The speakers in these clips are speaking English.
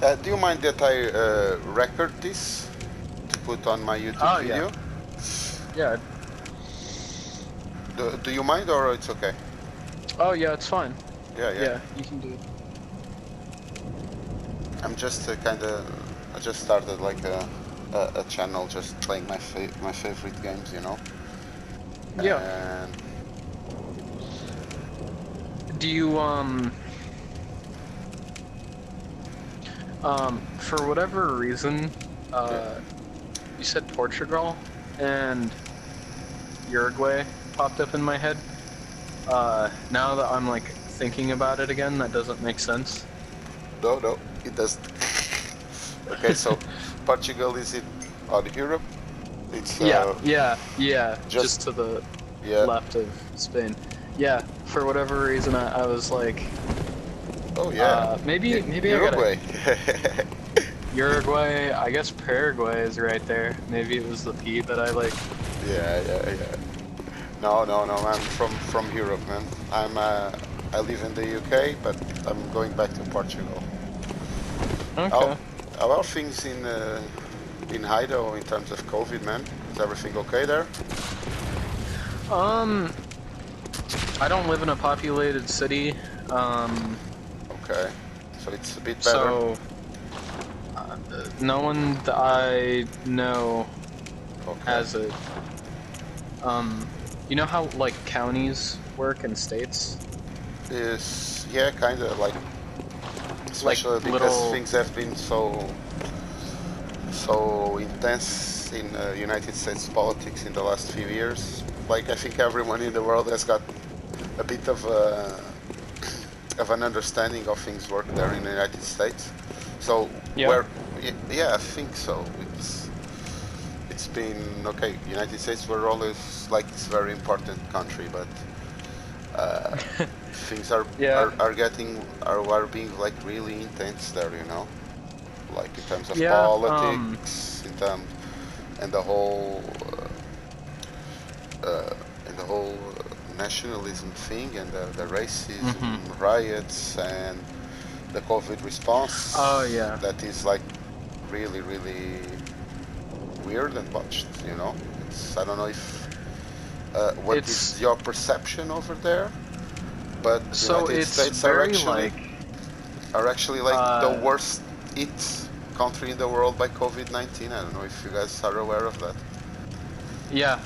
Do you mind that I record this to put on my YouTube video? Yeah. Do you mind, or it's okay? Oh yeah, it's fine. Yeah, you can do it. I'm just I just started like a channel just playing my favorite games, you know. Yeah. And Do you for whatever reason, you said Portugal and Uruguay popped up in my head. Now that I'm like thinking about it again, that doesn't make sense. no, it doesn't. Okay, so Portugal is on Europe. It's just to the left of Spain. Yeah, for whatever reason, I was like, oh yeah, maybe Uruguay. I gotta Uruguay. I guess Paraguay is right there. Maybe it was the P that I like. Yeah. No, I'm from Europe, man. I live in the UK, but I'm going back to Portugal. Okay. How are things in Idaho in terms of COVID, man? Is everything okay there? I don't live in a populated city. Okay, so it's a bit better. So no one that I know has it. You know how like counties work in states? Yeah, kind of like, especially like because things have been so intense in United States politics in the last few years. Like I think everyone in the world has got a bit of an understanding of things work there in the United States. So yeah, I think so. It's been okay. United States were always like this very important country, but things are being like really intense there, you know, like in terms of politics, in terms and the whole nationalism thing and the racism riots and the COVID response. Oh yeah, that is like really weird and botched, you know. I don't know if what is your perception over there, but so United States are actually like the worst hit country in the world by COVID-19. I don't know if you guys are aware of that. Yeah.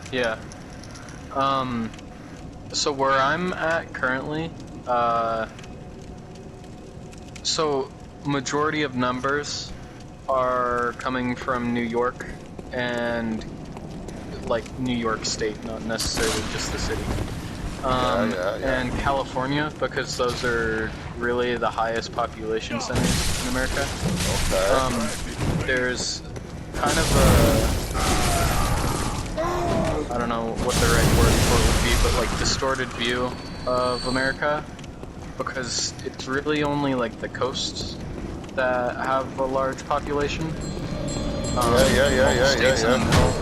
So where I'm at currently, so majority of numbers are coming from New York and like New York State, not necessarily just the city. And California, because those are really the highest population centers in America. Okay. There's kind of a, I don't know what the right word for it would be, but like distorted view of America, because it's really only like the coasts that have a large population. States in the middle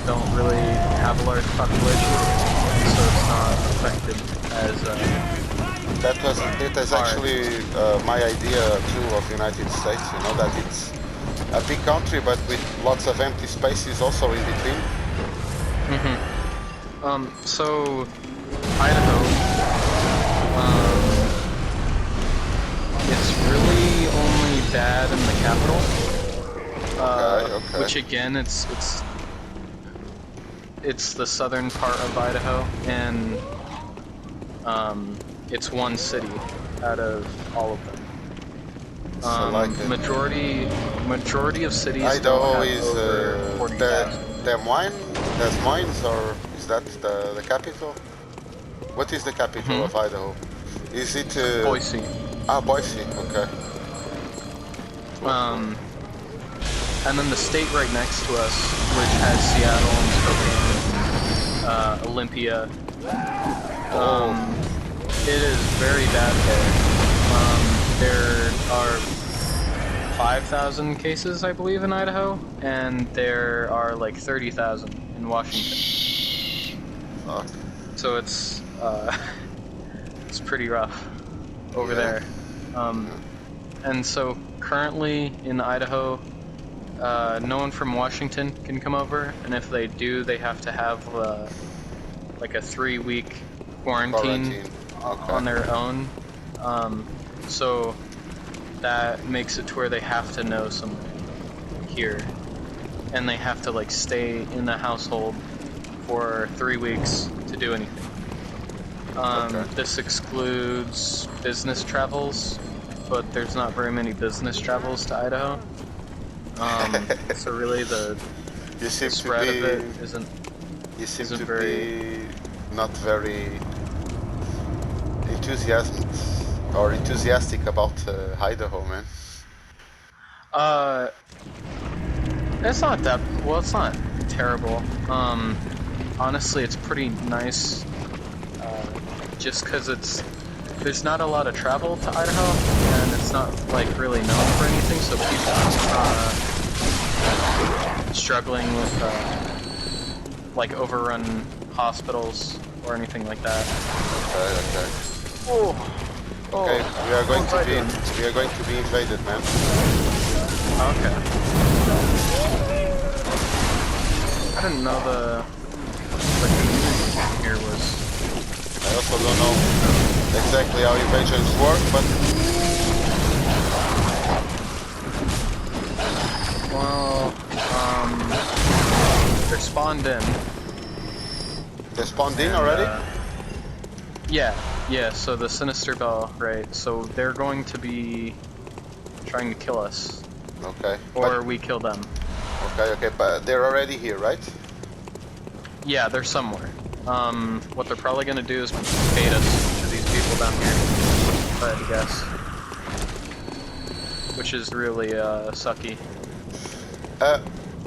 don't really have a large population, so it's not affected as That is actually my idea too of United States, you know, that it's a big country but with lots of empty spaces also in between. So Idaho, it's really only bad in the capital. Which again, it's the southern part of Idaho, and it's one city out of all of them. So like majority of cities Idaho is over 40,000. Des Moines, or is that the capital? What is the capital of Idaho? Is it Boise? Boise. Okay. And then the state right next to us, which has Seattle and Spokane, Olympia, it is very bad there. There are 5,000 cases, I believe, in Idaho, and there are like 30,000 in Washington. So it's pretty rough over there. And so currently in Idaho, no one from Washington can come over, and if they do, they have to have like a 3-week quarantine Okay. on their own. So that makes it to where they have to know someone here, and they have to like stay in the household for 3 weeks to do anything. Okay. This excludes business travels, but there's not very many business travels to Idaho. So really the spread of it isn't. You seem isn't to very... be not very enthusiastic about Idaho, man. It's not that well. It's not terrible. Honestly, it's pretty nice. Just because there's not a lot of travel to Idaho, and it's not like really known for anything. So people struggling with like overrun hospitals or anything like that. Okay. Oh. Okay, we are going to be invaded, man. Okay. I didn't know the community here was. I also don't know exactly how invasions work, but Well, they're spawned in. they spawned in already? Yeah, so the Sinister Bell, right, so they're going to be trying to kill us. Okay. Or we kill them. Okay, but they're already here, right? Yeah, they're somewhere. What they're probably gonna do is bait us to these people down here, if I had to guess. Which is really, sucky.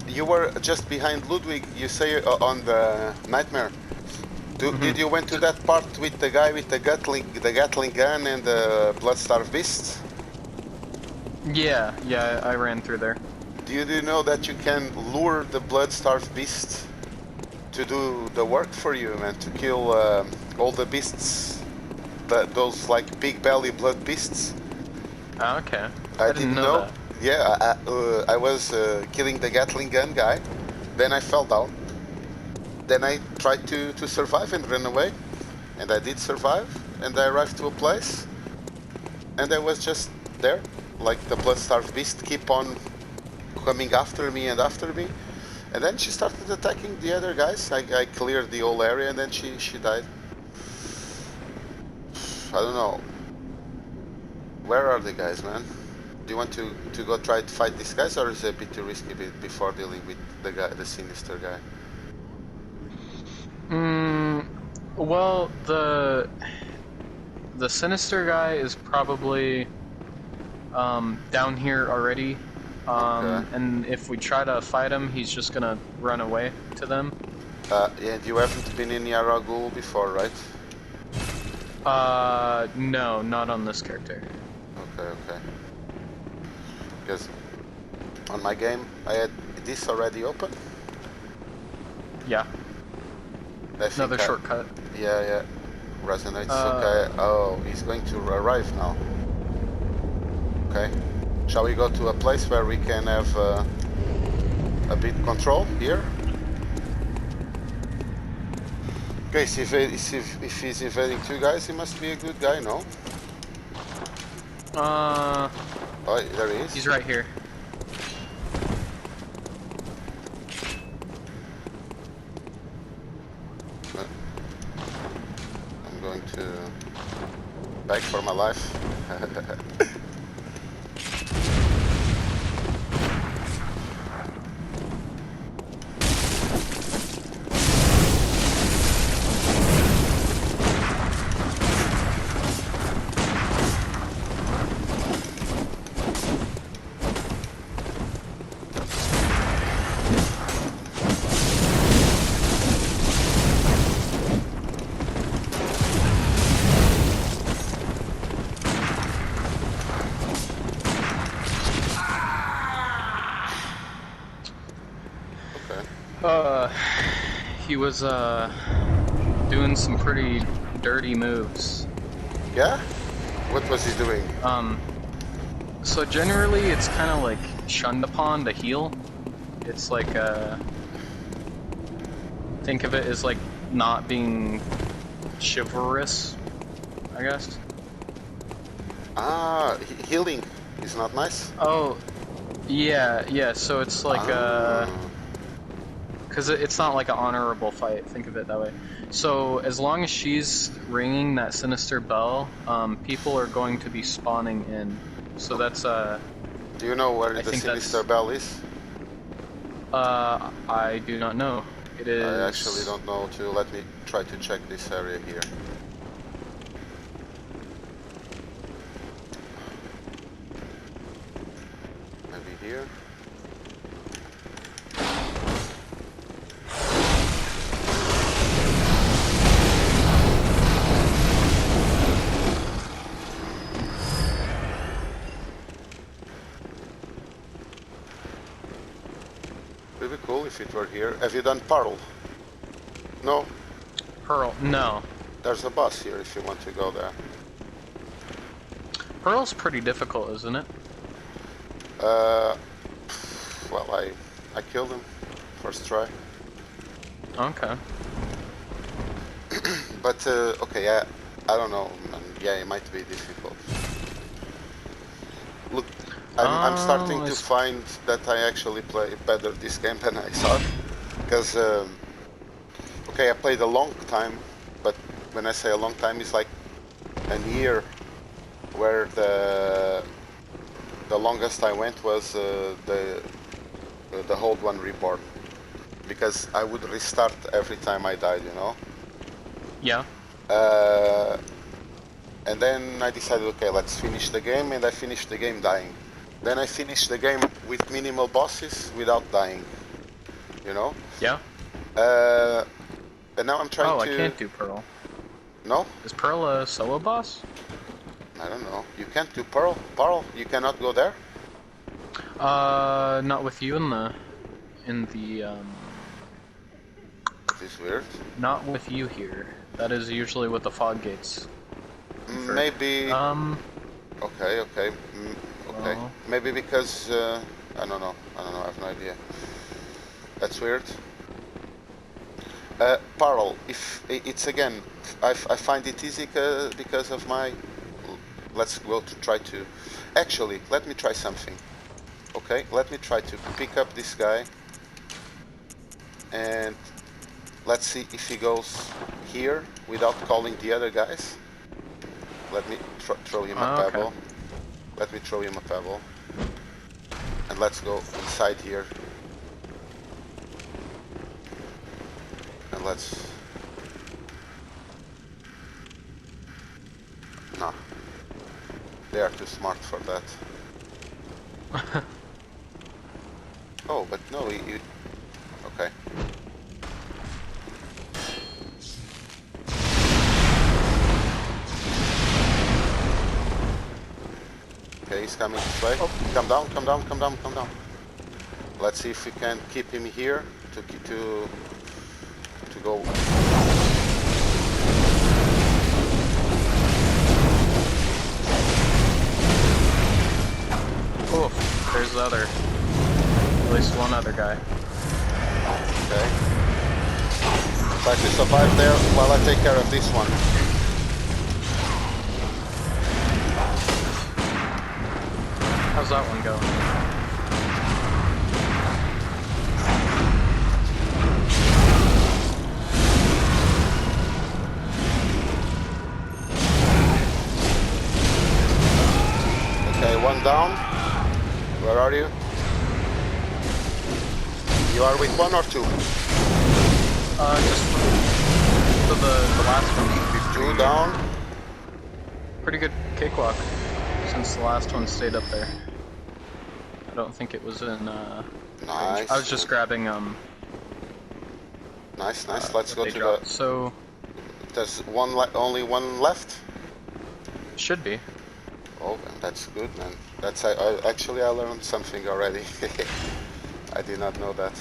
You were just behind Ludwig, you say, on the Nightmare. Did you went to that part with the guy with the Gatling gun and the Bloodstarved Beast? Yeah, I ran through there. Do you know that you can lure the Bloodstarved Beast to do the work for you, man? To kill all the beasts, those like big belly blood beasts? Oh, okay. I didn't know. That. Yeah, I was killing the Gatling gun guy, then I fell down. Then I tried to survive and run away, and I did survive, and I arrived to a place, and I was just there, like the Bloodstarved Beast keep on coming after me, and then she started attacking the other guys. I cleared the whole area, and then she died. I don't know. Where are the guys, man? Do you want to go try to fight these guys, or is it a bit too risky before dealing with the Sinister guy? Well, the Sinister guy is probably down here already. Okay. And if we try to fight him, he's just gonna run away to them. Yeah, you haven't been in Yahar'gul before, right? No, not on this character. Okay. Because on my game, I had this already open. Yeah. Another shortcut. Yeah. Resonates. Okay. Oh, he's going to arrive now. Okay. Shall we go to a place where we can have a bit control here? Okay, so if he's invading two guys, he must be a good guy, no? Oh, there he is. He's right here. I'm going to beg for my life. He was doing some pretty dirty moves. Yeah? What was he doing? So generally, it's kind of like shunned upon to heal. It's like think of it as like not being chivalrous, I guess. Ah, healing is not nice. Oh, yeah. So it's like Ah. because it's not like an honorable fight. Think of it that way. So as long as she's ringing that sinister bell, people are going to be spawning in. So that's Do you know where I the think sinister that's bell is? I do not know. It I actually is. don't know too. Let me try to check this area here. Maybe here. It would be cool if it were here. Have you done Pearl? No? Pearl. No. There's a bus here if you want to go there. Pearl's pretty difficult, isn't it? Uh, well, I killed him first try. Okay. But okay, yeah, I don't know. Yeah, it might be difficult. Look, I'm starting to find that I actually play better this game than I thought. Because okay, I played a long time, but when I say a long time, it's like a year. Where the longest I went was the old one reborn, because I would restart every time I died, you know. Yeah. And then I decided, okay, let's finish the game, and I finished the game dying. Then I finished the game with minimal bosses without dying, you know. Yeah. And now I'm trying to. I can't do Pearl. No? Is Pearl a solo boss? I don't know. You can't do Pearl. Pearl, you cannot go there. Not with you in the This is weird. Not with you here. That is usually what the fog gates. Maybe. Okay. Okay. Well, Maybe because I don't know. I have no idea. That's weird. Pearl. If it's again, I find it easy because of my. Let's go to try to. Actually, let me try something. Okay, let me try to pick up this guy, and let's see if he goes here without calling the other guys. Let me throw him a pebble. okay. Let me throw him a pebble, and let's go inside here, and let's. Nah, they are too smart for that. Oh, but no, okay. Okay, he's coming this way. Oh. Come down, come down, come down, come down. Let's see if we can keep him here to go. Oh, there's the other. At least one other guy. Okay. Try to survive there while I take care of this one. How's that one going? Okay, one down. Where are you? You are with one or two? Just so the last one should be Two down. pretty good cakewalk, since the last one stayed up there. I don't think it was in Nice. I was just grabbing Nice. Let's go to dropped. So there's only one left. should be. Oh, that's good, man. That's actually I learned something already. I did not know that.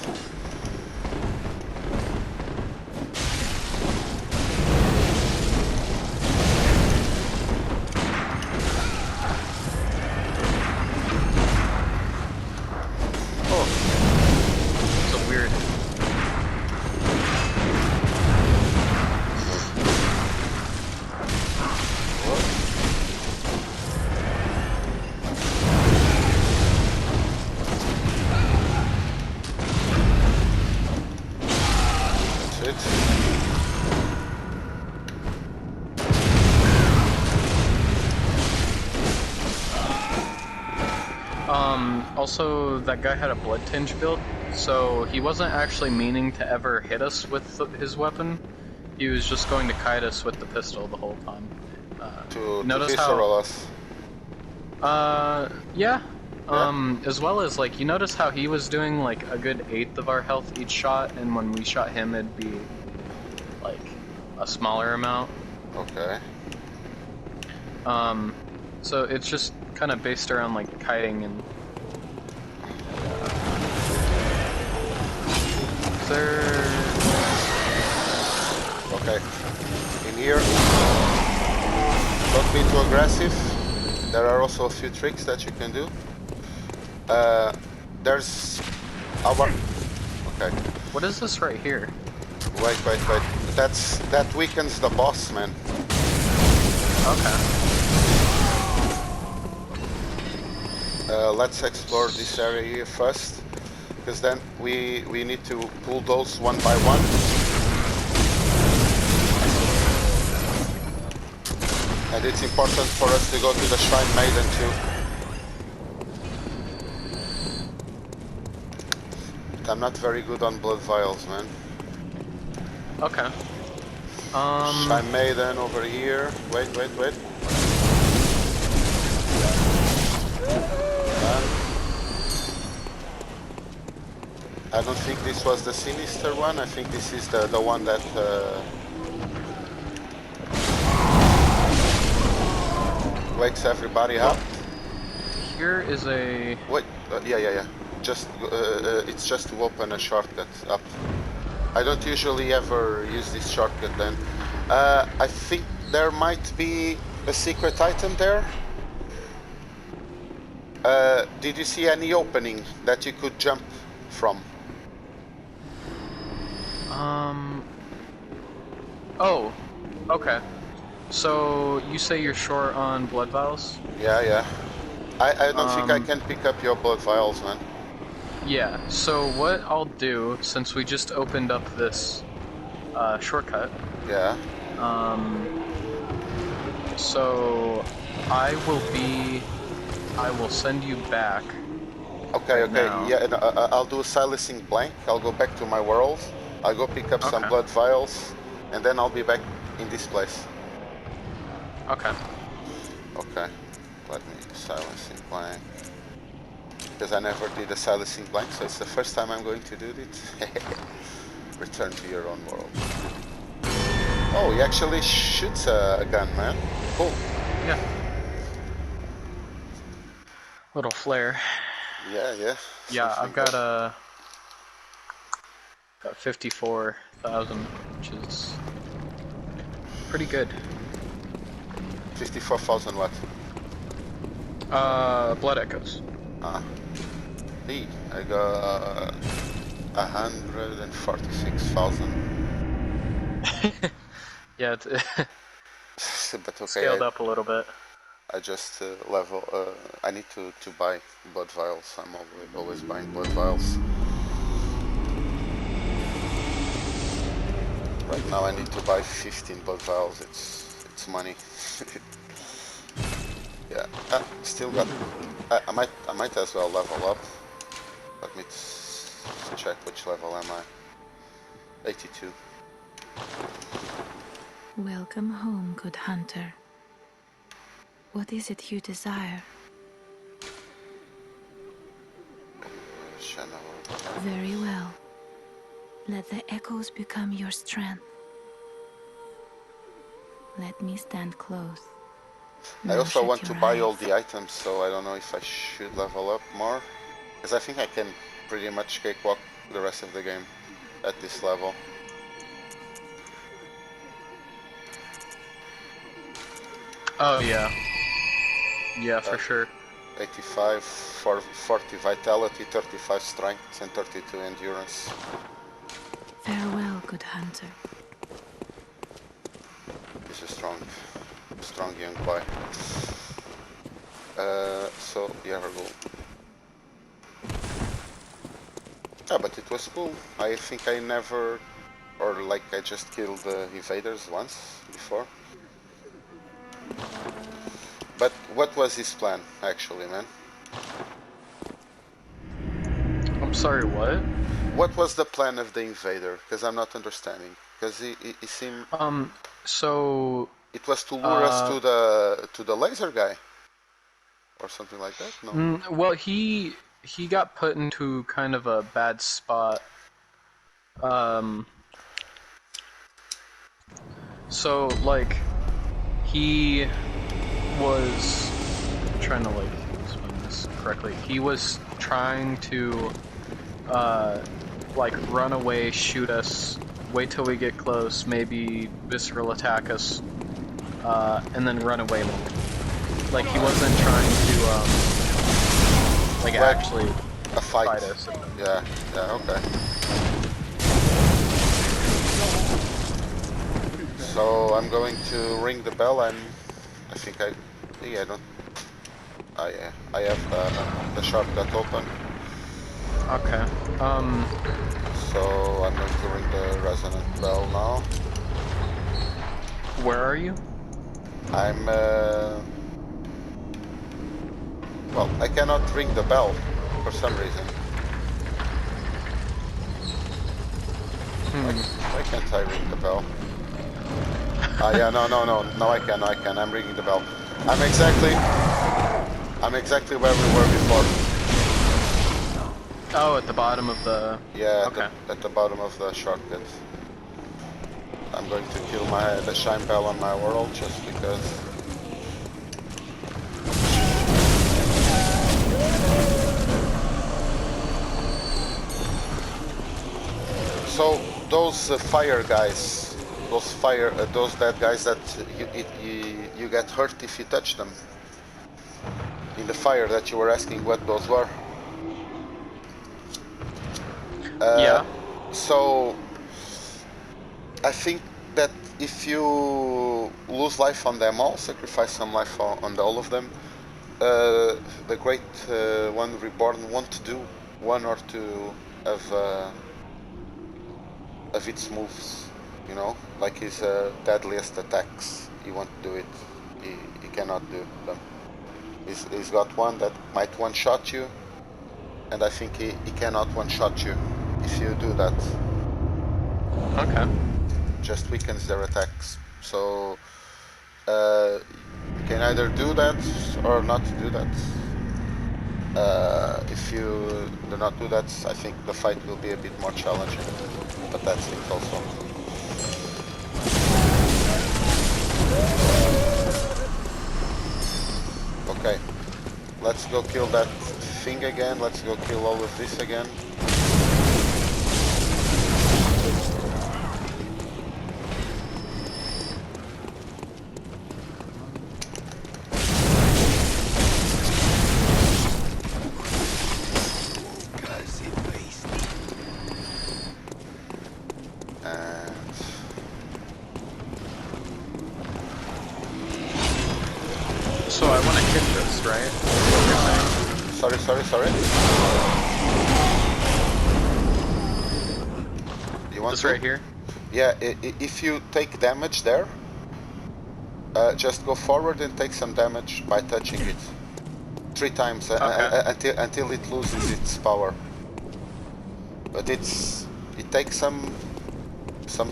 Also, that guy had a blood tinge build, so he wasn't actually meaning to ever hit us with his weapon. He was just going to kite us with the pistol the whole time. To Notice visceral how... us. Yeah. Yeah. As well as, like, you notice how he was doing, like, a good 1/8 of our health each shot, and when we shot him, it'd be, like, a smaller amount. Okay. So it's just kind of based around, like, kiting and... Is there... Okay. In here, don't be too aggressive. There are also a few tricks that you can do. There's our... Okay. What is this right here? Wait. That weakens the boss, man. Okay. Let's explore this area here first, because then we need to pull those one by one. And it's important for us to go to the Shrine Maiden too. But I'm not very good on blood vials, man. Okay. Shrine Maiden over here. Wait. I don't think this was the sinister one. I think this is the one that wakes everybody up. Here is a... Wait, yeah. Just it's just to open a shortcut up. I don't usually ever use this shortcut then. I think there might be a secret item there. Did you see any opening that you could jump from? Oh, okay. So, you say you're short on blood vials? Yeah. I don't think I can pick up your blood vials, man. Yeah, so what I'll do, since we just opened up this shortcut... Yeah. So, I will send you back. Okay. Now. Yeah, and, I'll do a silencing blank. I'll go back to my world. I'll go pick up some blood vials, and then I'll be back in this place. Okay. Okay. Let me silencing blank. Because I never did a silencing blank, so it's the first time I'm going to do it. Return to your own world. Oh, he actually shoots a gun, man. Cool. Yeah. Little flare. Yeah. Yeah, I've got 54,000, which is pretty good. 54,000 what? Blood echoes. Hey, I got 146,000. Yeah, it's But okay, scaled up a little bit. I just level. I need to buy blood vials. I'm always buying blood vials. Right now I need to buy 15 blood vials. It's money. Yeah, still got. I might as well level up. Let me check which level am I. 82. Welcome home, good hunter. What is it you desire? Very well. Let the echoes become your strength. Let me stand close. I also want to buy all the items, so I don't know if I should level up more. Because I think I can pretty much cakewalk the rest of the game at this level. Oh yeah. Yeah, for sure. 85, 40 vitality, 35 strength, and 32 endurance. Farewell, good hunter. He's a strong young boy. So, Yahar'gul. Yeah, but it was cool. I think I never, or like I just killed the invaders once before. But what was his plan, actually, man? Sorry, what? What was the plan of the invader? Because I'm not understanding. Because he seemed So it was to lure us to the laser guy, or something like that. No. well, he got put into kind of a bad spot. So like he was trying to like explain this correctly. He was trying to like run away, shoot us, wait till we get close, maybe visceral attack us, and then run away more. Like he wasn't trying to like actually A fight. us. Yeah. Okay. So I'm going to ring the bell. I think I don't. I have the shortcut open. Okay. So I'm going to ring the resonant bell now. Where are you? I'm well, I cannot ring the bell for some reason. Why can't I ring the bell? Yeah, no, I can. I'm ringing the bell. I'm exactly where we were before. Oh, at the bottom of the... Yeah, okay. at the bottom of the shortcut. I'm going to kill the shine bell on my world just because. So those fire guys, those dead guys that you get hurt if you touch them in the fire that you were asking what those were. Yeah. So I think that if you lose life on them all, sacrifice some life on all of them, the Great One Reborn won't do one or two of its moves, you know, like his deadliest attacks. He won't do it. He cannot do them. He's got one that might one-shot you, and I think he cannot one-shot you if you do that. Okay. Just weakens their attacks. So you can either do that or not do that. If you do not do that, I think the fight will be a bit more challenging. But that's it also. Okay, let's go kill that thing again. Let's go kill all of this again. So I want to hit this, right? Sorry. You want this to? Right here? Yeah, if you take damage there, just go forward and take some damage by touching it 3 times until it loses its power. But it takes some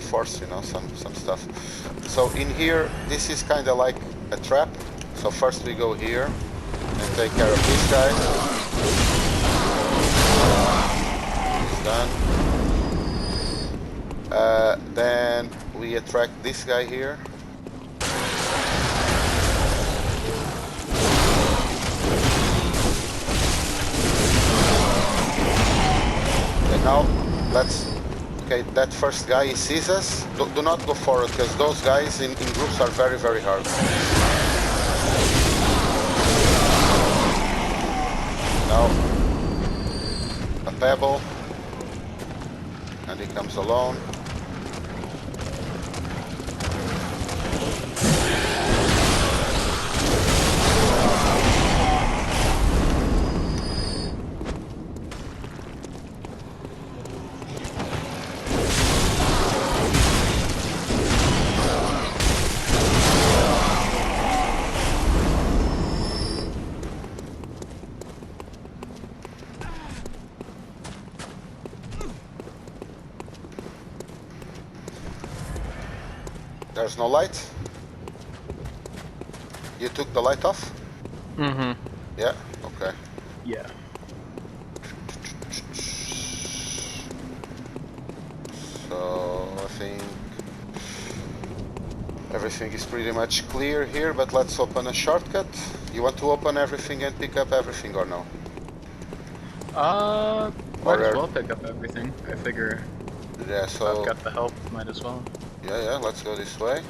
force, you know, some stuff. So in here, this is kind of like a trap. So first we go here and take care of this guy. He's done. Then we attract this guy here. And now okay, that first guy, he sees us. Do not go forward, because those guys in groups are very, very hard. Now, a pebble, and he comes alone. There's no light? You took the light off? Mm-hmm. Yeah, okay. Yeah. So I think everything is pretty much clear here, but let's open a shortcut. You want to open everything and pick up everything or no? Might as well pick up everything. I figure Yeah, if so I've got the help, might as well. yeah, let's go this way.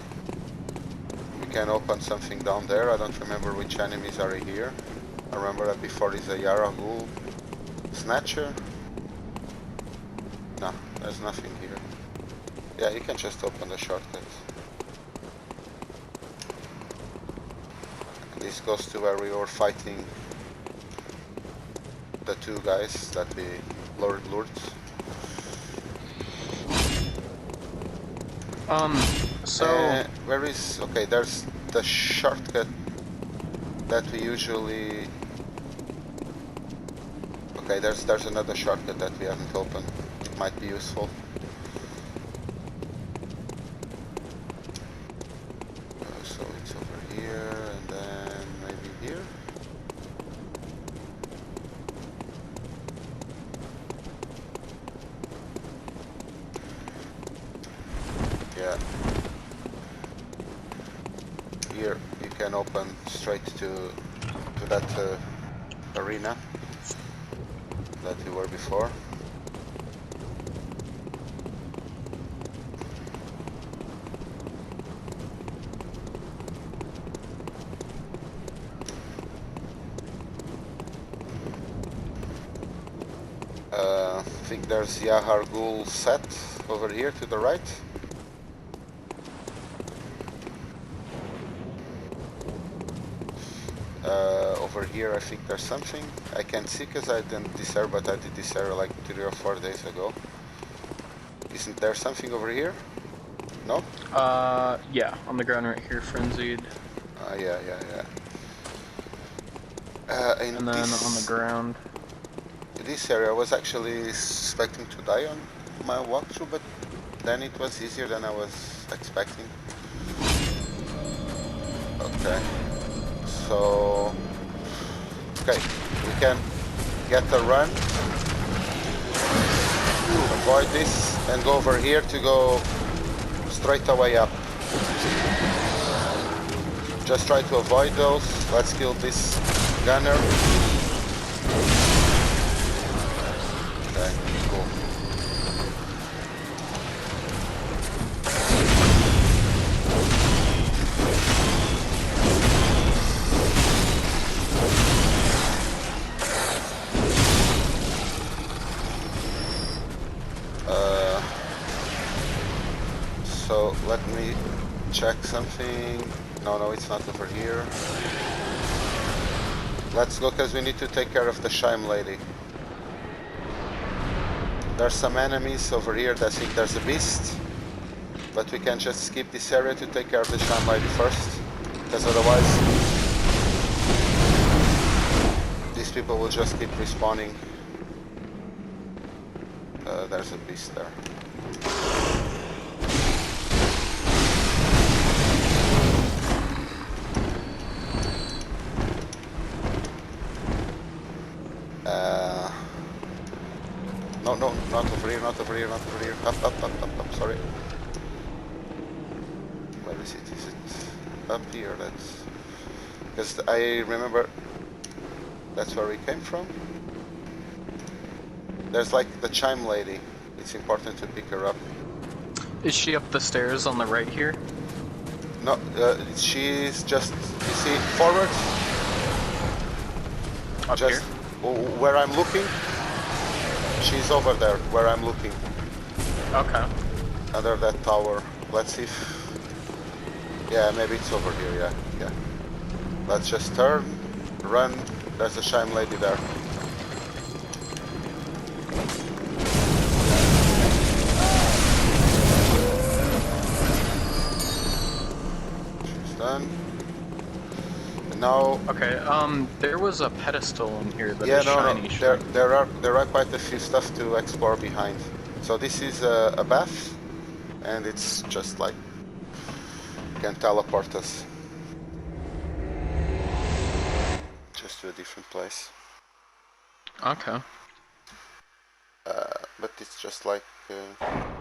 We can open something down there. I don't remember which enemies are here. I remember that before is a Yahar'gul snatcher. No, there's nothing here. Yeah, you can just open the shortcut. And this goes to where we were fighting the two guys that we lured. So where is... Okay, there's the shortcut that we usually... Okay, there's another shortcut that we haven't opened. It might be useful. So it's over here, and then maybe here. Yeah. Here you can open straight to that arena that we were before. I think there's Yahar'gul set over here to the right. Over here I think there's something. I can't see because I didn't disarm, but I did disarm like 3 or 4 days ago. Isn't there something over here? No? yeah, on the ground right here, frenzied. Yeah. And then on the ground. This area I was actually expecting to die on my walkthrough, but then it was easier than I was expecting. Okay. So... Okay, we can get a run, avoid this, and go over here to go straight away up. Just try to avoid those. Let's kill this gunner. Okay, cool. So let me check something. No, it's not over here. Let's go because we need to take care of the Shime lady. There's some enemies over here that think there's a beast, but we can just skip this area to take care of the Shime lady first, because otherwise these people will just keep respawning. There's a beast there. No, not over here, not over here, not over here. Up, sorry. Where is it? Is it up here? That's... Because I remember that's where we came from. There's like the chime lady. It's important to pick her up. Is she up the stairs on the right here? No, she's just, you see, forward. Up Just here? where I'm looking. She's over there, where I'm looking. Okay. Under that tower. Let's see if... Yeah, maybe it's over here, yeah. Let's just turn, run. There's a Shime lady there. She's done. And now... Okay, there was a pedestal in here that Yeah, is no, shiny. there are quite a few stuff to explore behind. So this is a bath, and it's just like can teleport us just to a different place. Okay. But it's just like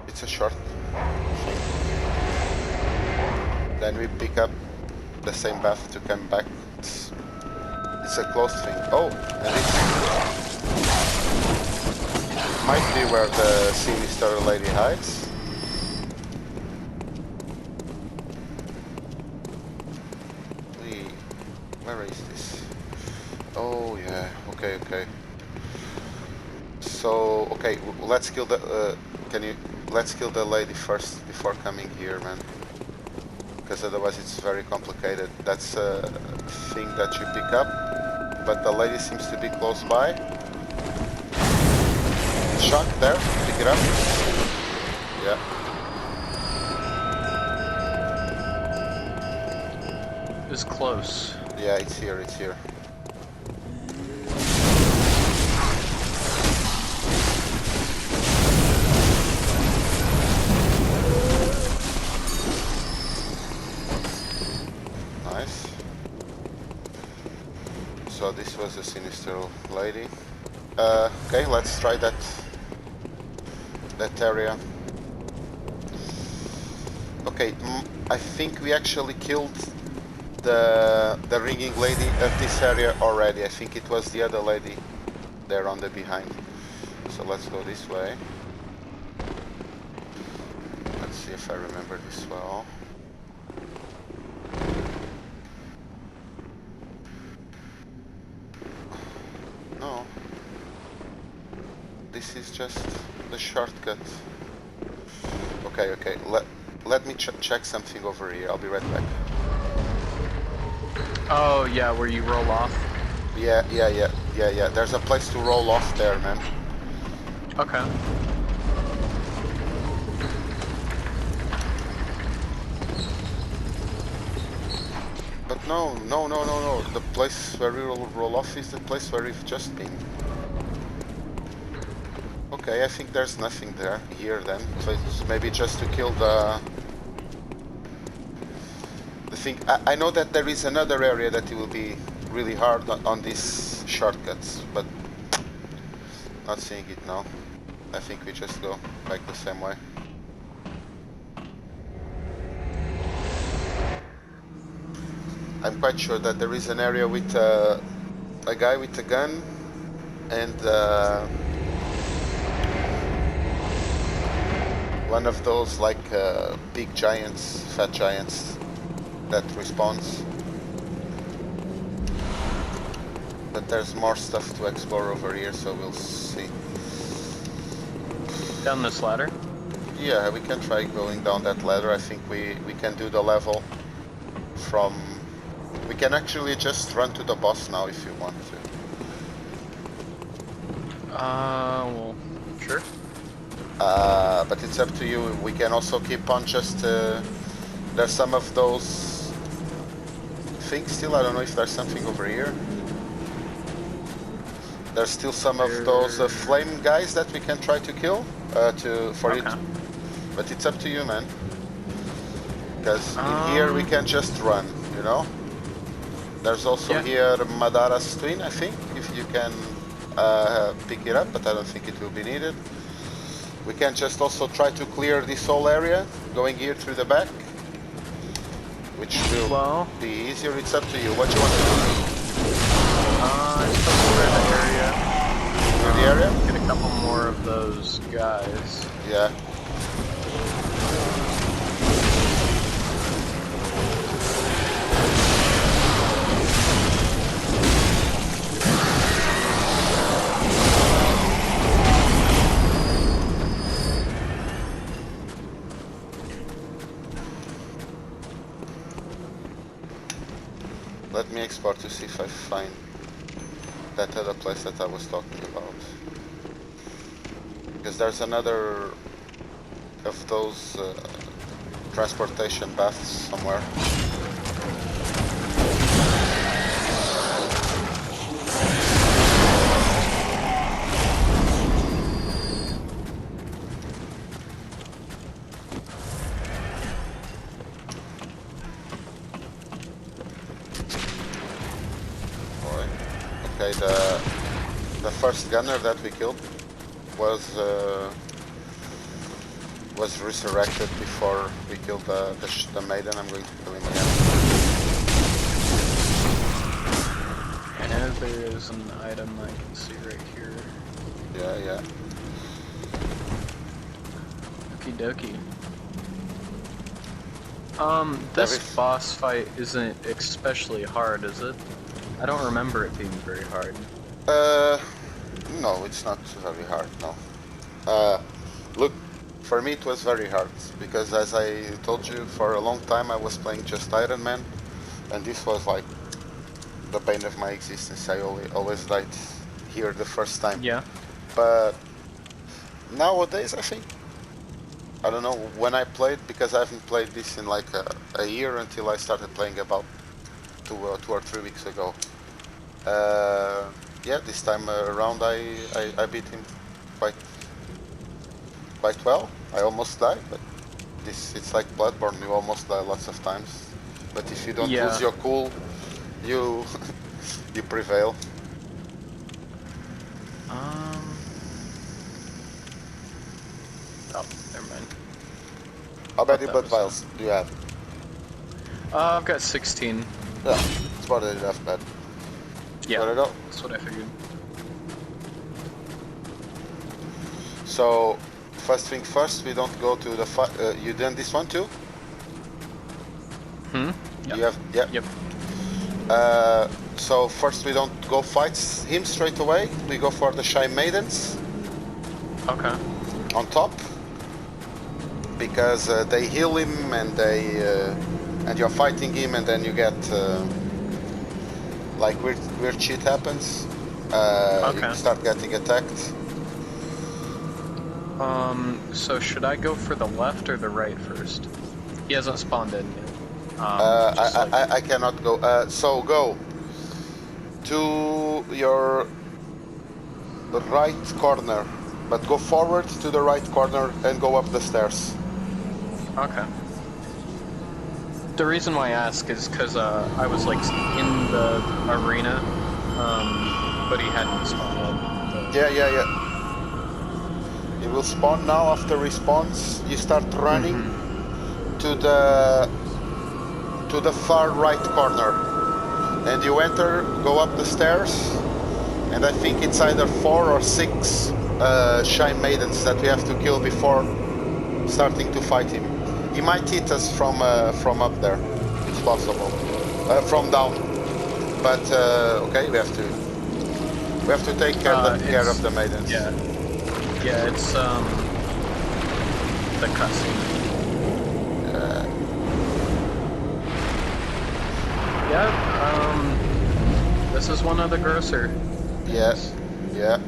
it's a short thing. Then we pick up the same path to come back. It's a closed thing. Oh, and this might be where the sinister lady hides. Where is this? Oh yeah. Okay. Okay. So okay, let's kill the. Let's kill the lady first before coming here, man. Because otherwise it's very complicated. That's a thing that you pick up, but the lady seems to be close by. Shot there. Pick it up. Yeah. It's close. Yeah, it's here. It's here. Nice. So this was the sinister lady. Okay, let's try that area. Okay, I think we actually killed the ringing lady at this area already. I think it was the other lady there on the behind. So let's go this way. Let's see if I remember this well. No. This is just the shortcut. Okay, okay. Let me check something over here. I'll be right back. Oh yeah, where you roll off. Yeah. There's a place to roll off there, man. Okay. But no. The place where we will roll off is the place where we've just been. Okay, I think there's nothing there here then. So it's maybe just to kill the thing. I know that there is another area that it will be really hard on these shortcuts, but not seeing it now. I think we just go back the same way. I'm quite sure that there is an area with a guy with a gun and one of those like big giants, fat giants that respawns. But there's more stuff to explore over here, so we'll see. Down this ladder? Yeah, we can try going down that ladder. I think we can do the level from... We can actually just run to the boss now if you want to. Well, sure. But it's up to you. We can also keep on just... there's some of those things still. I don't know if there's something over here. There's still some of those flame guys that we can try to kill for it. But it's up to you, man. Because in here we can just run, you know? There's also here Madara's twin, I think, if you can pick it up, but I don't think it will be needed. We can just also try to clear this whole area, going here through the back, which will be easier. It's up to you. What you want to do? Just clear the area. Clear the area? Get a couple more of those guys. Yeah. Let me explore to see if I find that other place that I was talking about. Because there's another of those transportation baths somewhere. Okay, the first gunner that we killed was resurrected before we killed the maiden. I'm going to kill him again. And there is an item I can see right here. Yeah. Okie dokie. This boss fight isn't especially hard, is it? I don't remember it being very hard. No, it's not very hard, no. Look, for me it was very hard, because as I told you, for a long time I was playing just Iron Man, and this was like the bane of my existence. I always died here the first time. Yeah. But nowadays, I think, I don't know, when I played, because I haven't played this in like a year until I started playing about 2 or 3 weeks ago. Yeah, this time around I beat him quite well. I almost died, but it's like Bloodborne, you almost die lots of times. But if you don't lose your cool, you you prevail. Oh, never mind. How many blood vials do you have? I've got 16. Yeah, it's more than enough, man. Yeah, Where'd I go? that's what I figured. So, first thing first, we don't go to the fight. You done this one too? Yep. You have, yeah. Yep. So first we don't go fight him straight away. We go for the Shy Maidens. Okay. On top, because they heal him and and you're fighting him, and then you get like weird shit happens. You start getting attacked. So should I go for the left or the right first? He hasn't spawned in yet. I cannot go. So go to your right corner, but go forward to the right corner and go up the stairs. Okay. The reason why I ask is because I was like in the arena, but he hadn't spawned yet. Yeah. He will spawn now. After respawns, you start running to the far right corner, and you enter, go up the stairs, and I think it's either 4 or 6 Shy Maidens that we have to kill before starting to fight him. He might hit us from up there. It's possible. From down. But okay, we have to take care of the maidens. Yeah, it's the cutscene. This is one of the grosser. Yes. Yeah.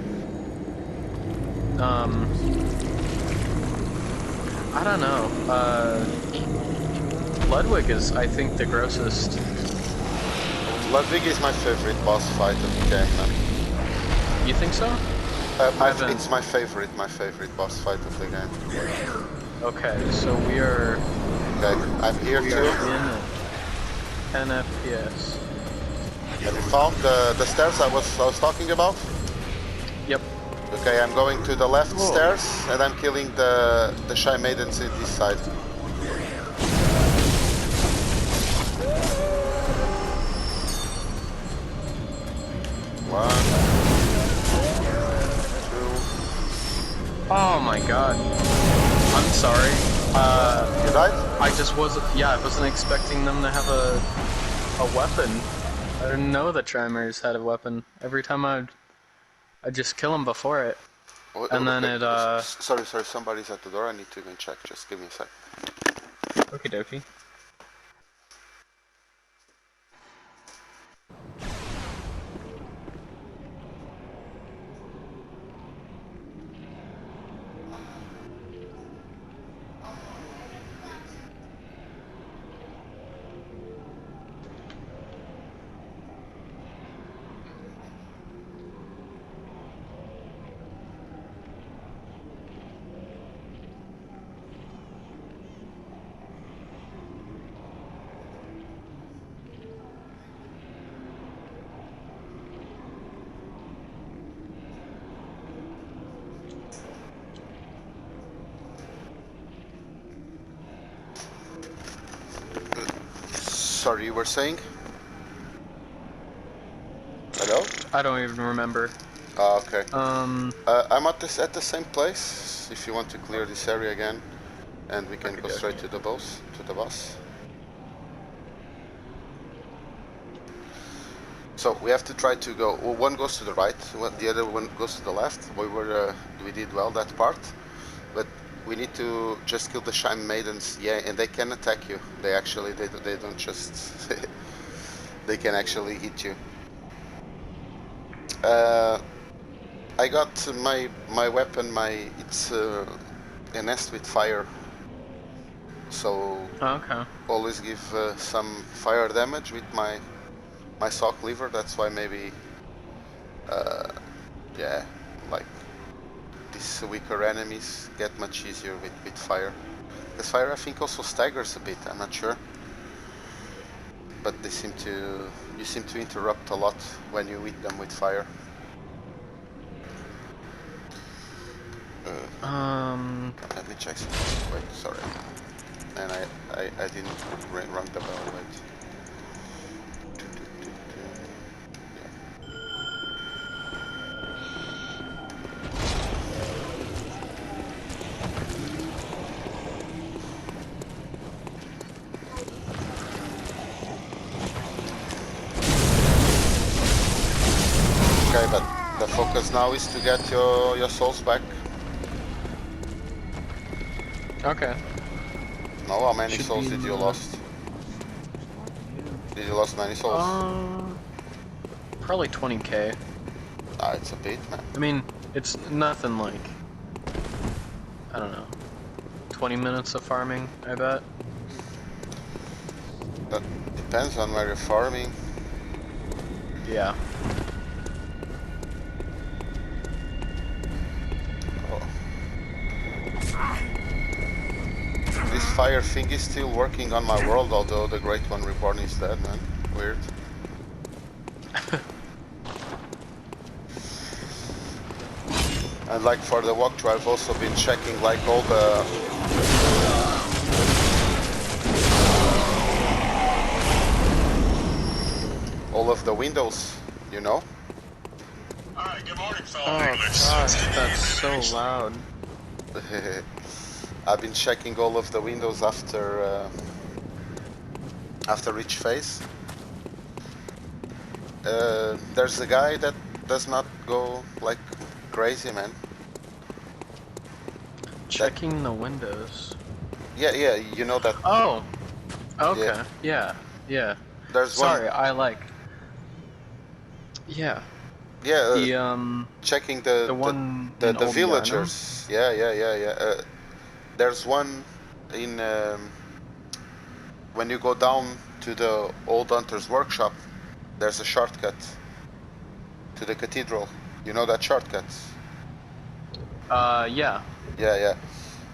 I don't know. Ludwig is, I think, the grossest. Ludwig is my favorite boss fight of the game, man. You think so? It's my favorite boss fight of the game. Okay, so we are... Okay, I'm here we too. are in 10 FPS. Have you found the stairs I was talking about? Yep. Okay, I'm going to the left stairs, and I'm killing the Shy Maidens in this side. One, two. Oh my god. I'm sorry. You died? I just wasn't... Yeah, I wasn't expecting them to have a weapon. I didn't know the Tremors had a weapon. Every time I'd just kill them before it. And then it, Sorry, somebody's at the door. I need to even check. Just give me a sec. Okie dokie. Sorry, you were saying? Hello? I don't even remember. Oh, okay. I'm at the same place. If you want to clear this area again, and we can go straight to the boss. So we have to try to go. Well, one goes to the right, the other one goes to the left. We did well that part, but we need to just kill the Shine Maidens. Yeah, and they can attack you. They actually they don't just they can actually hit you. I got my weapon. It's a nest with fire. So Okay. always give some fire damage with my saw cleaver. That's why maybe yeah, like these weaker enemies get much easier with fire. Because fire I think also staggers a bit, I'm not sure. But you seem to interrupt a lot when you hit them with fire. Let me check something. Wait, sorry. And I didn't rung the bell, wait. Okay, but the focus now is to get your souls back. Okay. No, how many souls did you lost? Did you lost many souls? Probably 20k. Ah, it's a bit, man. I mean, it's nothing like, I don't know, 20 minutes of farming, I bet. That depends on where you're farming. Yeah. Oh. This fire thing is still working on my world, although the Great One Reborn is dead, man. Weird. And like for the walkthrough, I've also been checking like all of the windows, you know? Hi, good morning, fellow Oh gosh, that's so loud. I've been checking all of the windows after each phase. There's a guy that does not go like crazy, man. Checking the windows. Yeah, you know that. Oh, okay, yeah. There's Sorry, one. I like. Yeah. Yeah. The checking the one the in Old villagers. Yeah. There's one in when you go down to the old hunter's workshop. There's a shortcut to the cathedral. You know that shortcut? Yeah. Yeah.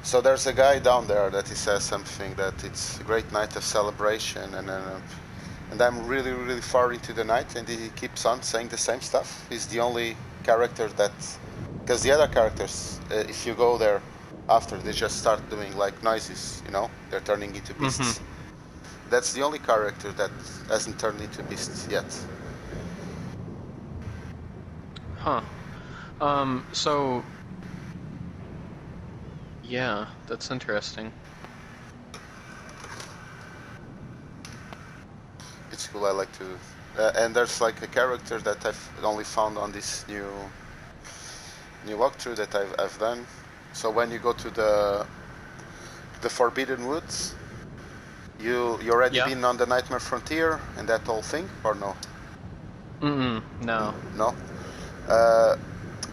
So there's a guy down there that he says something that it's a great night of celebration, and I'm really far into the night, and he keeps on saying the same stuff. He's the only character that, because the other characters, if you go there after, they just start doing like noises, you know, they're turning into beasts. That's the only character that hasn't turned into beasts yet. Huh. So. Yeah, that's interesting. It's cool. I like to, and there's like a character that I've only found on this new walkthrough that I've done. So when you go to the Forbidden Woods, you already been on the Nightmare Frontier and that whole thing, or no? No. No.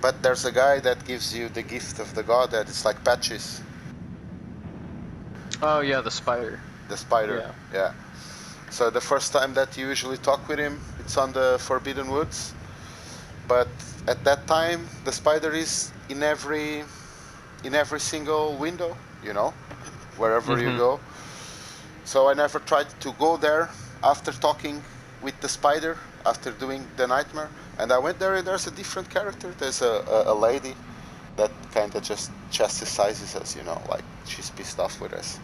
But there's a guy that gives you the gift of the god that it's like patches. Oh yeah, the spider. The spider. Yeah. So the first time that you usually talk with him, it's on the Forbidden Woods. But at that time, the spider is in every single window, you know, wherever you go. So I never tried to go there after talking with the spider, after doing the nightmare. And I went there and there's a different character. There's a lady that kind of just chastises us, you know, like she's pissed off with us.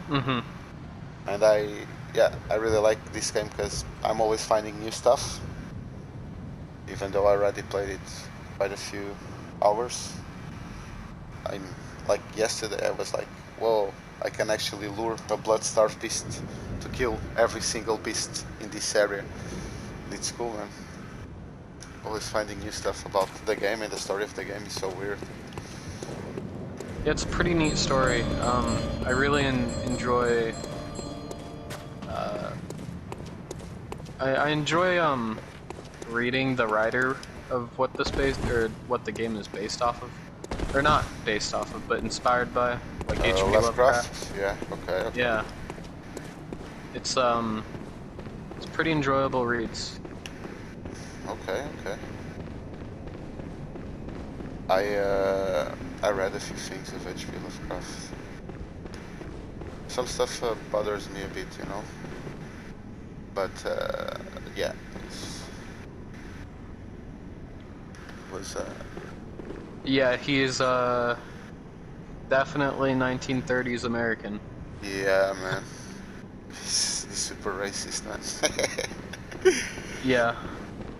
And yeah, I really like this game because I'm always finding new stuff, even though I already played it quite a few hours. I'm like yesterday I was like, whoa, I can actually lure a blood-starved beast to kill every single beast in this area. It's cool, man. Always finding new stuff about the game, and the story of the game is so weird. Yeah, it's a pretty neat story. I really enjoy. I enjoy reading the writer of what this what the game is based off of, or not based off of, but inspired by, like H.P. Lovecraft. Yeah. Okay. Yeah, it's pretty enjoyable reads. Okay. I read a few things of H.P. Lovecraft. Some stuff bothers me a bit, you know. But yeah, it was. Yeah, he's definitely 1930s American. Yeah, man. He's super racist, man. Yeah.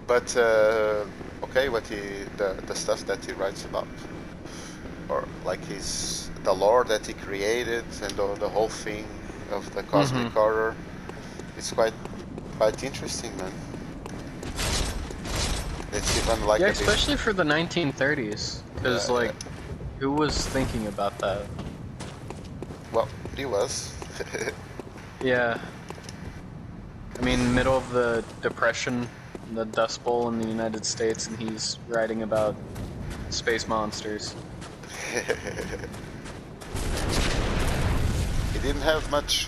But okay, the stuff that he writes about, or like the lore that he created, and the whole thing of the cosmic horror, it's quite interesting, man. It's even like yeah, especially for the 1930s, because Yeah, like, who was thinking about that? well, he was. Yeah. I mean, middle of the Depression, the Dust Bowl in the United States, and he's writing about space monsters. He didn't have much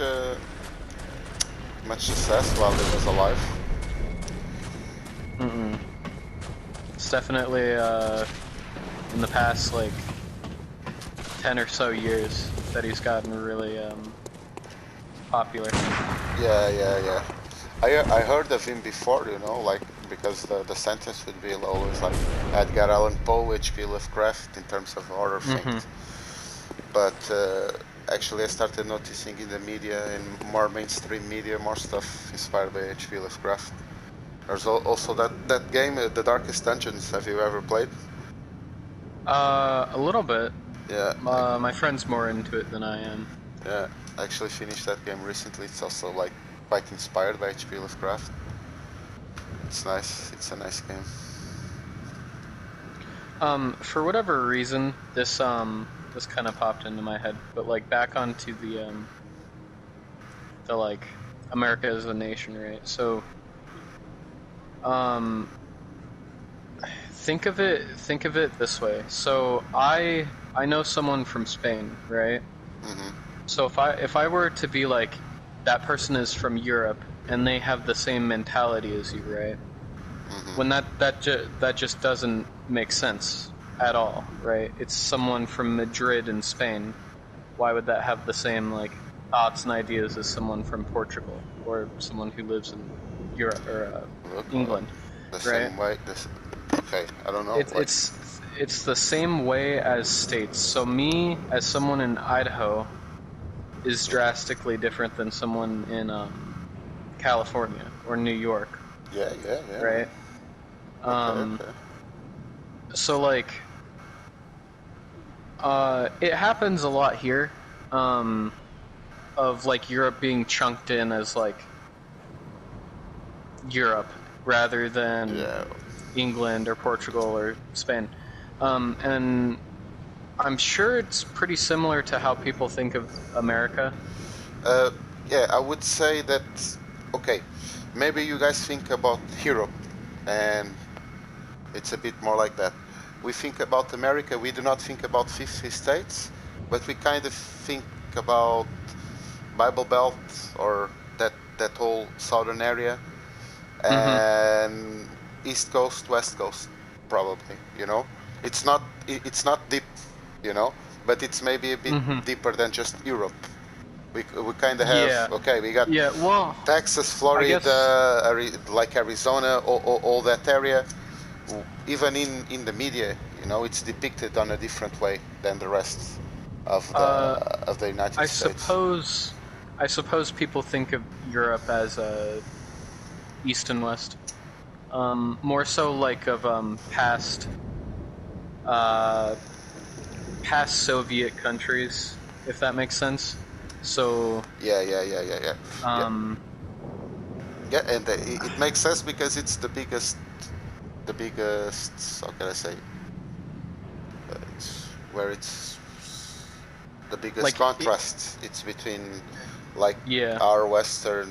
success while he was alive. It's definitely in the past like 10 or so years that he's gotten really popular. Yeah. I heard of him before, you know, like because the sentence would be always like Edgar Allan Poe, H.P. Lovecraft in terms of horror things. But actually, I started noticing in the media, in more mainstream media, more stuff inspired by H.P. Lovecraft. There's also that game, The Darkest Dungeons. Have you ever played? A little bit. Yeah. My friend's more into it than I am. Yeah, I actually finished that game recently. It's also like quite inspired by H.P. Lovecraft. It's nice. It's a nice game. For whatever reason, this kind of popped into my head, but like back onto the like America as a nation, right? So, think of it this way. So I know someone from Spain, right? So if I were to be like, that person is from Europe and they have the same mentality as you, right? When that just doesn't make sense at all, right? It's someone from Madrid in Spain. Why would that have the same like thoughts and ideas as someone from Portugal or someone who lives in Europe or England? The right? same way. Okay, I don't know. It's the same way as states. So me, as someone in Idaho, is drastically different than someone in California or New York. Yeah. Right. Okay. So like, it happens a lot here, of like Europe being chunked in as like Europe rather than England or Portugal or Spain, and I'm sure it's pretty similar to how people think of America. Yeah, I would say that. Okay, maybe you guys think about Europe, and it's a bit more like that. We think about America. We do not think about 50 states, but we kind of think about Bible Belt or that whole southern area, and East Coast, West Coast, probably. You know, it's not deep, you know, but it's maybe a bit deeper than just Europe. We kind of have we got Texas, Florida, like Arizona, all that area. Even in the media, you know, it's depicted on a different way than the rest of the United States. I suppose people think of Europe as East and West. More so like of past Soviet countries, if that makes sense. So Yeah. um, Yeah, and it makes sense because it's the biggest. How can I say? It's where it's the biggest like contrast. It's between like yeah. our Western,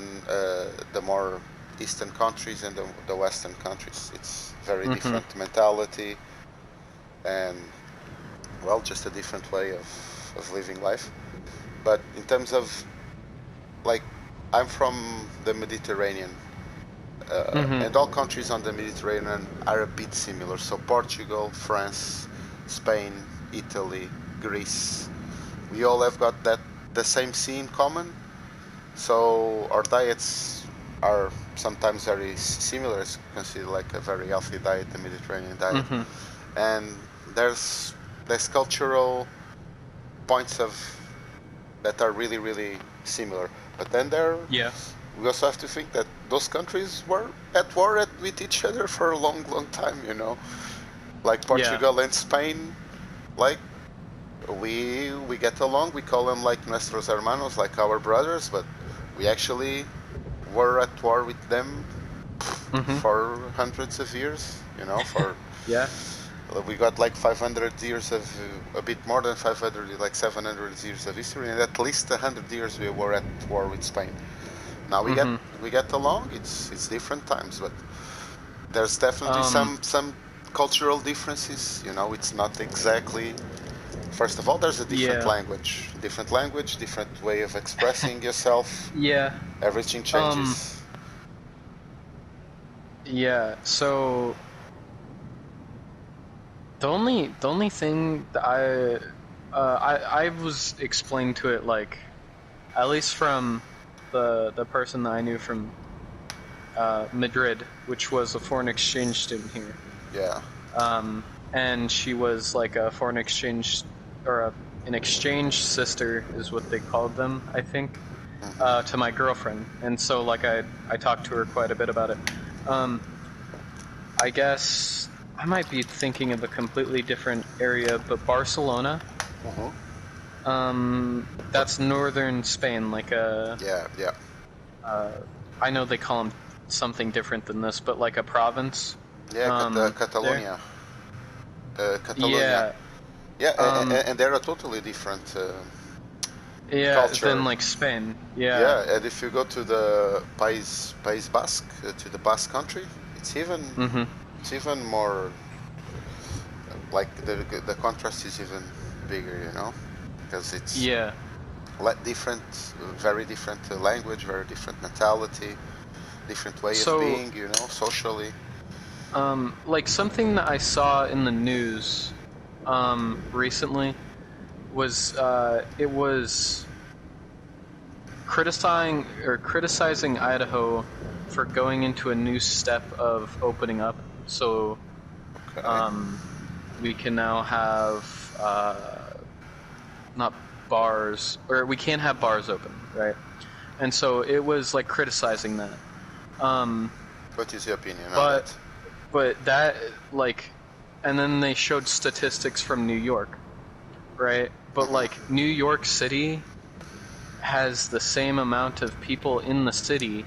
the more Eastern countries and the Western countries. It's very Mm-hmm. different mentality and well, just a different way of living life. But in terms of like, I'm from the Mediterranean, and all countries on the Mediterranean are a bit similar. So Portugal, France, Spain, Italy, Greece, we all have got the same sea in common. So our diets are sometimes very similar. It's considered like a very healthy diet, the Mediterranean diet, Mm-hmm. and there's cultural points of that are really similar. But then Yeah. we also have to think that those countries were at war with each other for a long time. Like Yeah. Portugal and Spain, like we get along. We call them like nuestros hermanos, like our brothers, but we actually were at war with them Mm-hmm. for hundreds of years. For Yeah. we got like 500 years of a bit more than 500, like 700 years of history, and at least 100 years we were at war with Spain. Now Mm-hmm. we get along. It's different times, but there's definitely Um. some cultural differences. It's not exactly. First of all, there's a Yeah. different language, different way of expressing yourself. Yeah. Everything Um. changes. Yeah. So the only thing that I was explained to it like, at least from the person that I knew from Madrid, which was a foreign exchange student here. Yeah. And she was like a foreign exchange or an exchange sister is what they called them, I think, to my girlfriend. And so like I talked to her quite a bit about it. I guess I might be thinking of a completely different area, but Barcelona. That's northern Spain, like Yeah. I know they call them something different than this, but like a province. Yeah. There. Catalonia. Catalonia. Yeah. Yeah, and they're a totally different Yeah. culture. Then like Spain. Yeah. Yeah, and if you go to the País Basque, to the Basque country, it's even Mm-hmm. more like the contrast is even bigger, because it's Yeah. different, very different language, very different mentality, different way of So, being, socially. like something that I saw in the news, recently was it was criticizing Idaho for going into a new step of opening up. So, Okay. we can now have not bars, or we can't have bars open, right? And so it was like criticizing that. What is your opinion on But that? but that like, and then they showed statistics from New York, right? But like New York City has the same amount of people in the city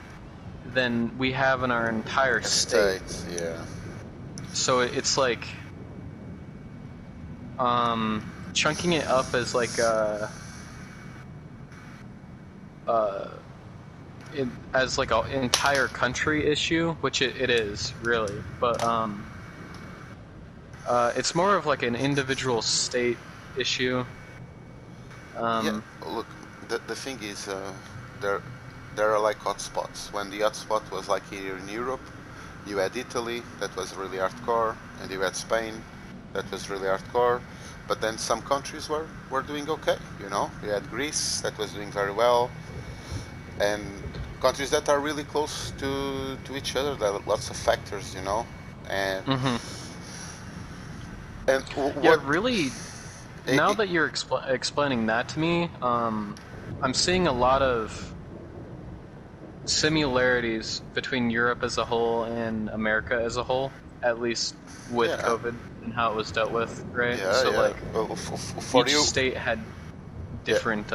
than we have in our entire state. Yeah. So it's like chunking it up as like as like an entire country issue, which it is really, but it's more of like an individual state issue. Yeah, look, the thing is, there there are like hotspots. When the hotspot was like here in Europe, you had Italy, that was really hardcore, and you had Spain, that was really hardcore. But then some countries were doing okay, You had Greece, that was doing very well, and countries that are really close to each other. There are lots of factors, And Mm-hmm. and Yeah, what? really. Now that you're explaining that to me, I'm seeing a lot of similarities between Europe as a whole and America as a whole, at least with Yeah, COVID and how it was dealt with, right? yeah, So yeah. like For each you, state had yeah, different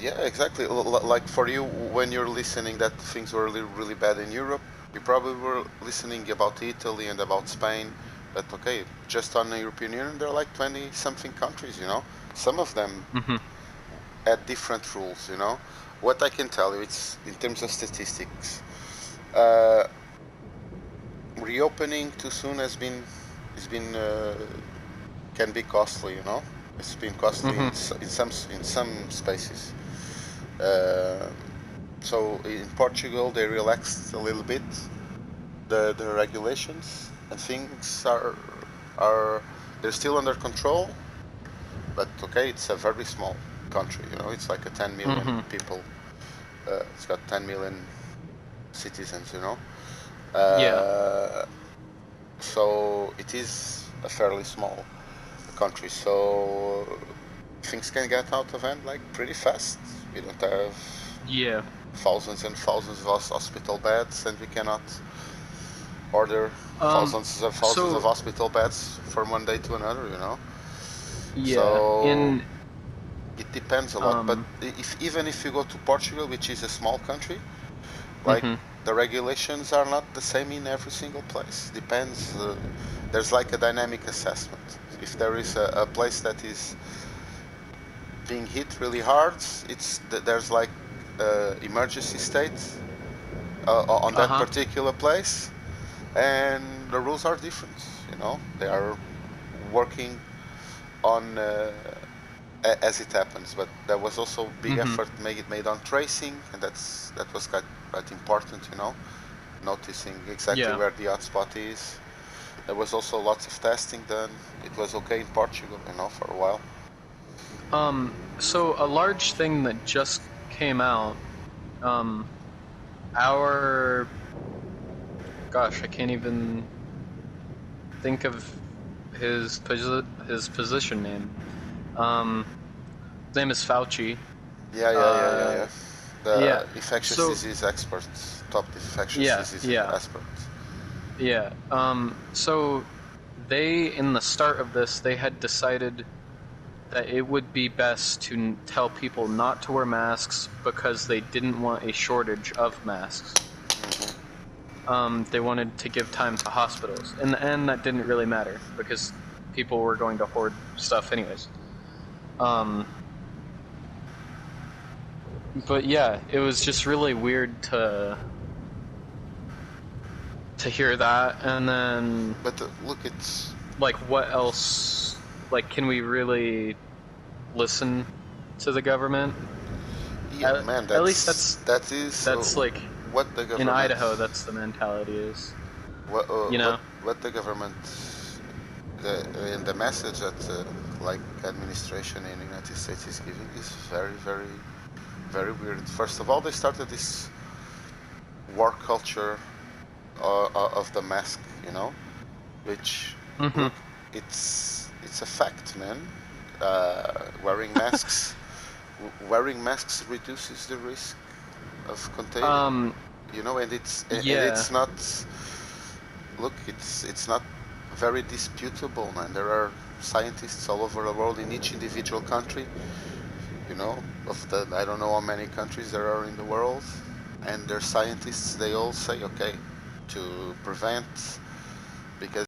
yeah, exactly. Like for you, when you're listening that things were really, really bad in Europe, you probably were listening about Italy and about Spain. But okay, just on the European Union, there are like 20 something countries, you know. Some of them mhm, had different rules, you know. What I can tell you, it's in terms of statistics, reopening too soon has been can be costly, you know. It's been costly mhm. in some spaces. Uh, so in Portugal, they relaxed a little bit the regulations, and things are they're still under control. But okay, it's a very small country, you know. It's like a 10 million Mhm. people. It's got 10 million citizens, you know. Yeah. So it is a fairly small country. So things can get out of hand like pretty fast. We don't have Yeah. thousands and thousands of hospital beds, and we cannot order Um thousands of so hospital beds from one day to another. You know, yeah, so in it depends a lot. But if even if you go to Portugal, which is a small country, like mhm. the regulations are not the same in every single place. Depends. There's like a dynamic assessment. If there is a place that is being hit really hard, there's like emergency state on that Uh-huh. particular place, and the rules are different. You know, they are working on as it happens. But there was also big Mhm. effort made on tracing, and that was quite important. You know, noticing exactly Yeah. where the hotspot is. There was also lots of testing done. It was okay in Portugal, you know, for a while. So a large thing that just came out, um, our gosh, I can't even think of his position name. Um, his name is Fauci. Yeah. Uh, yeah. The infectious So disease expert, top infectious yeah, disease yeah, expert. yeah. So they in the start of this, they had decided that it would be best to tell people not to wear masks because they didn't want a shortage of masks. They wanted to give time to hospitals. In the end, that didn't really matter because people were going to hoard stuff anyways. Um, but yeah, it was just really weird to hear that, and then But look, it's like what else? Like, can we really listen to the government? yeah, man. At least That is that's like what the in government Idaho. That's the mentality is, what you know. what the government in the message that like administration in the United States is giving is very weird. First of all, they started this war culture of the mask, you know, which Hmm. look, it's a fact, man. Wearing masks reduces the risk of contagion, Um, you know, and yeah. it's not look, it's not very disputable, man. There are scientists all over the world in each individual country, you know, of the I don't know how many countries there are in the world, and their scientists they all say okay to prevent because